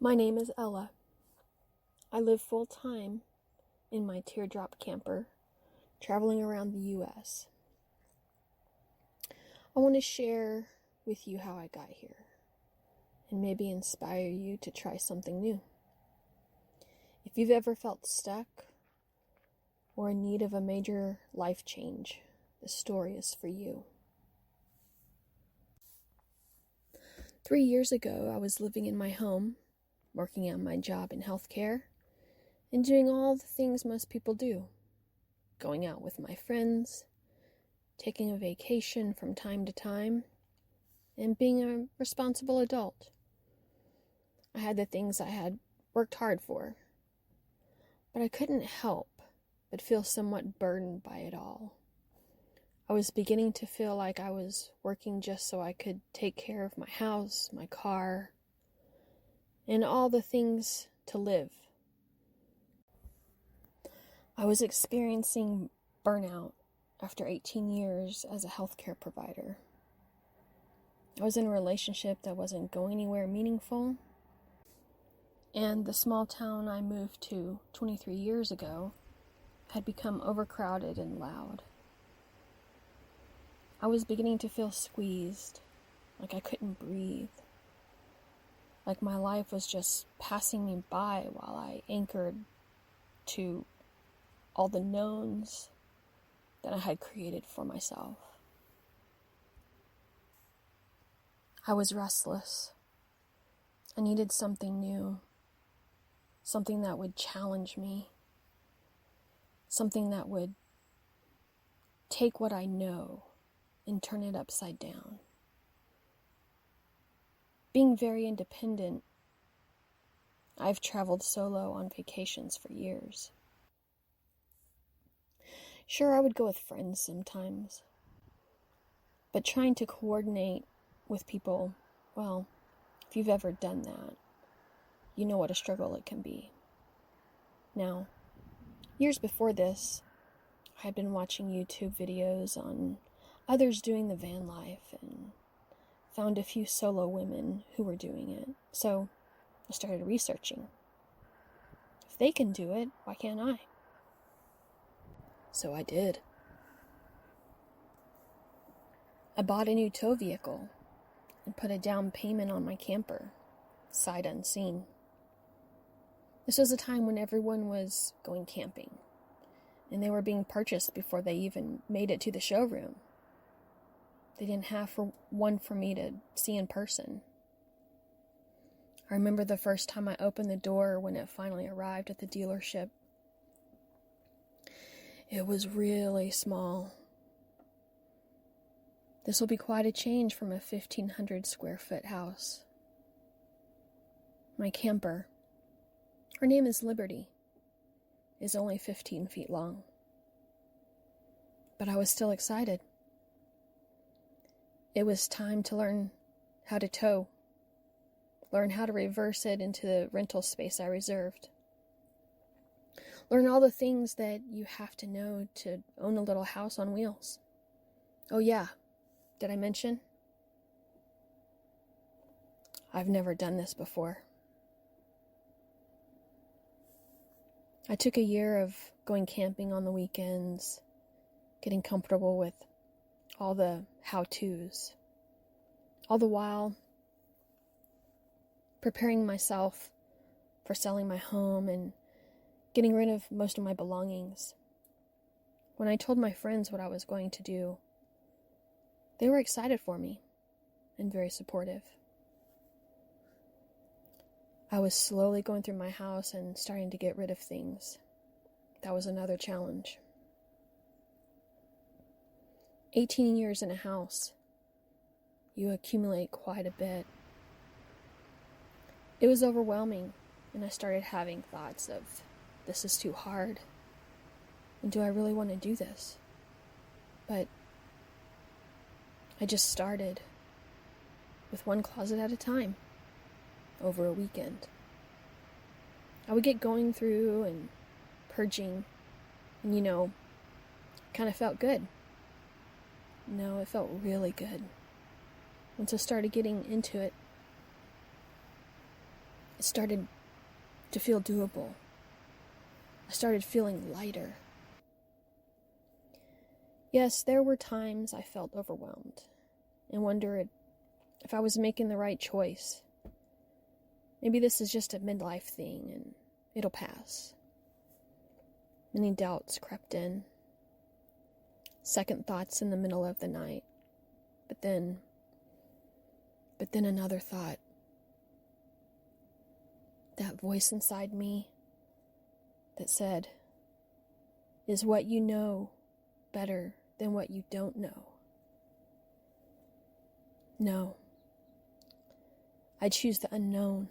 My name is Ella. I live full-time in my teardrop camper, traveling around the U.S. I want to share with you how I got here, and maybe inspire you to try something new. If you've ever felt stuck or in need of a major life change, this story is for you. 3 years ago, I was living in my home, working on my job in healthcare, and doing all the things most people do. Going out with my friends, taking a vacation from time to time, and being a responsible adult. I had the things I had worked hard for, but I couldn't help but feel somewhat burdened by it all. I was beginning to feel like I was working just so I could take care of my house, my car, and all the things to live. I was experiencing burnout after 18 years as a healthcare provider. I was in a relationship that wasn't going anywhere meaningful, and the small town I moved to 23 years ago had become overcrowded and loud. I was beginning to feel squeezed, like I couldn't breathe, like my life was just passing me by while I anchored to all the knowns that I had created for myself. I was restless. I needed something new, something that would challenge me, something that would take what I know and turn it upside down. Being very independent, I've traveled solo on vacations for years. Sure, I would go with friends sometimes, but trying to coordinate with people, well, if you've ever done that, you know what a struggle it can be. Now, years before this, I had been watching YouTube videos on others doing the van life and found a few solo women who were doing it. So I started researching. If they can do it, why can't I? So I did. I bought a new tow vehicle and put a down payment on my camper, sight unseen. This was a time when everyone was going camping, and they were being purchased before they even made it to the showroom. They didn't have one for me to see in person. I remember the first time I opened the door when it finally arrived at the dealership. It was really small. This will be quite a change from a 1,500 square foot house. My camper, her name is Liberty, is only 15 feet long. But I was still excited. It was time to learn how to tow, learn how to reverse it into the rental space I reserved. Learn all the things that you have to know to own a little house on wheels. Oh yeah, did I mention? I've never done this before. I took a year of going camping on the weekends, getting comfortable with all the how-tos, all the while preparing myself for selling my home and getting rid of most of my belongings. When I told my friends what I was going to do, they were excited for me and very supportive. I was slowly going through my house and starting to get rid of things. That was another challenge. 18 years in a house, you accumulate quite a bit. It was overwhelming, and I started having thoughts of, this is too hard, and do I really want to do this? But I just started with one closet at a time over a weekend. I would get going through and purging, and kind of felt good. No, it felt really good. Once I started getting into it, It started to feel doable. I started feeling lighter. Yes, there were times I felt overwhelmed and wondered if I was making the right choice. Maybe this is just a midlife thing and it'll pass. Many doubts crept in. Second thoughts in the middle of the night. But then another thought. That voice inside me that said, "Is what you know better than what you don't know?" No. I choose the unknown.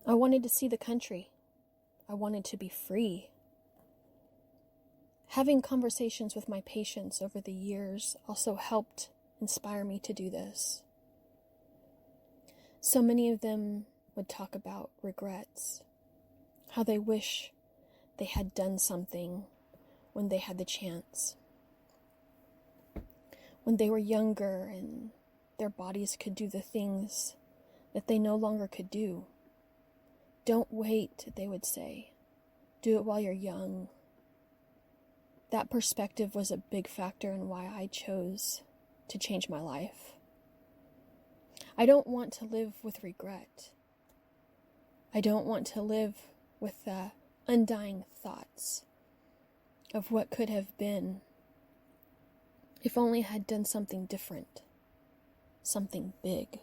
I wanted to see the country. I wanted to be free. Having conversations with my patients over the years also helped inspire me to do this. So many of them would talk about regrets, how they wish they had done something when they had the chance, when they were younger and their bodies could do the things that they no longer could do. Don't wait, they would say. Do it while you're young. That perspective was a big factor in why I chose to change my life. I don't want to live with regret. I don't want to live with the undying thoughts of what could have been if only I had done something different, something big.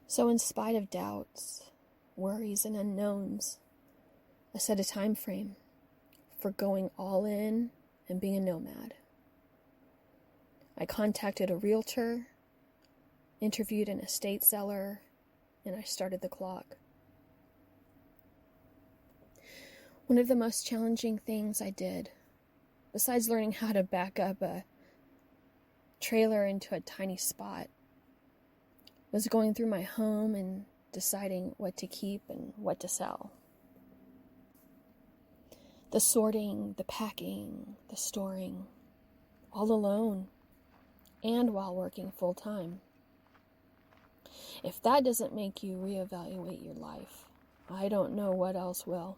So in spite of doubts, worries, and unknowns, I set a time frame for going all in and being a nomad. I contacted a realtor, interviewed an estate seller, and I started the clock. One of the most challenging things I did, besides learning how to back up a trailer into a tiny spot, was going through my home and deciding what to keep and what to sell. The sorting, the packing, the storing, all alone and while working full time. If that doesn't make you reevaluate your life, I don't know what else will.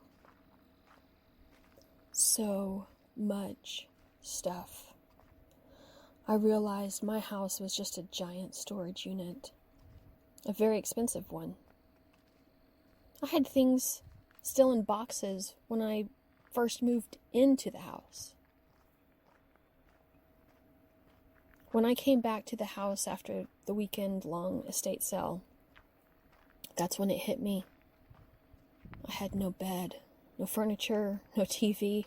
So much stuff. I realized my house was just a giant storage unit, a very expensive one. I had things still in boxes when I first moved into the house. When I came back to the house after the weekend-long estate sale, that's when it hit me. I had no bed, no furniture, no TV.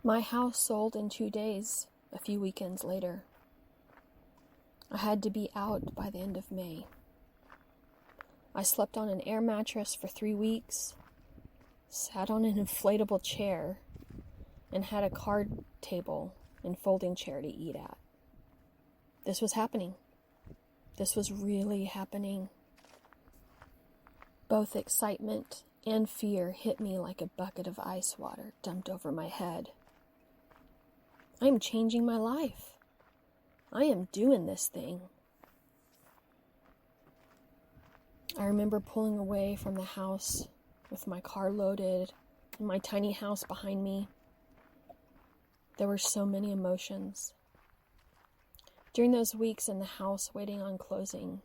My house sold in 2 days, a few weekends later. I had to be out by the end of May. I slept on an air mattress for 3 weeks, sat on an inflatable chair, and had a card table and folding chair to eat at. This was happening. This was really happening. Both excitement and fear hit me like a bucket of ice water dumped over my head. I am changing my life. I am doing this thing. I remember pulling away from the house with my car loaded and my tiny house behind me. There were so many emotions. During those weeks in the house waiting on closing,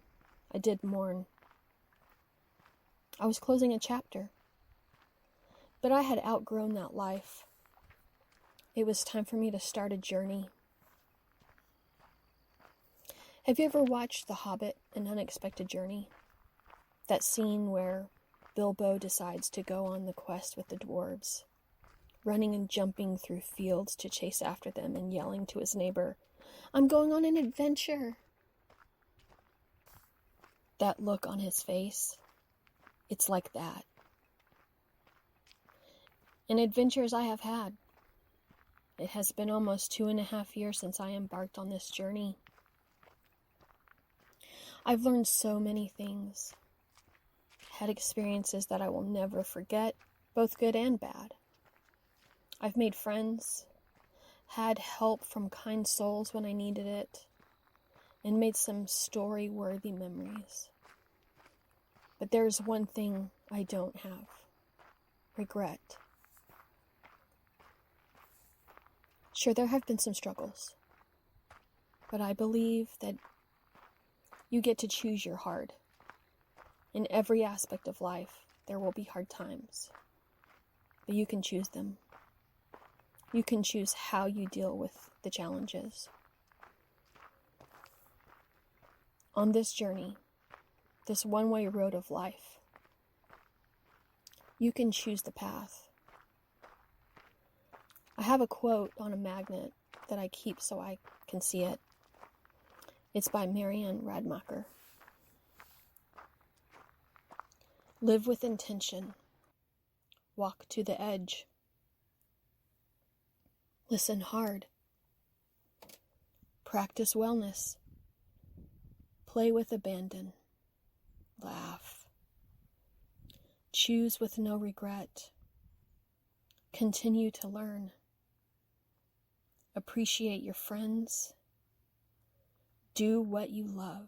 I did mourn. I was closing a chapter, but I had outgrown that life. It was time for me to start a journey. Have you ever watched The Hobbit, An Unexpected Journey? That scene where Bilbo decides to go on the quest with the dwarves, running and jumping through fields to chase after them and yelling to his neighbor, "I'm going on an adventure." That look on his face, it's like that. And adventures I have had. It has been almost 2.5 years since I embarked on this journey. I've learned so many things, had experiences that I will never forget, both good and bad. I've made friends, had help from kind souls when I needed it, and made some story-worthy memories. But there's one thing I don't have: regret. Sure, there have been some struggles, but I believe that you get to choose your hard. In every aspect of life, there will be hard times, but you can choose them. You can choose how you deal with the challenges. On this journey, this one-way road of life, you can choose the path. I have a quote on a magnet that I keep so I can see it. It's by Marianne Radmacher. Live with intention. Walk to the edge. Listen hard. Practice wellness. Play with abandon. Laugh. Choose with no regret. Continue to learn. Appreciate your friends. Do what you love.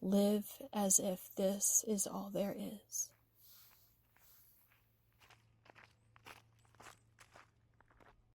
Live as if this is all there is.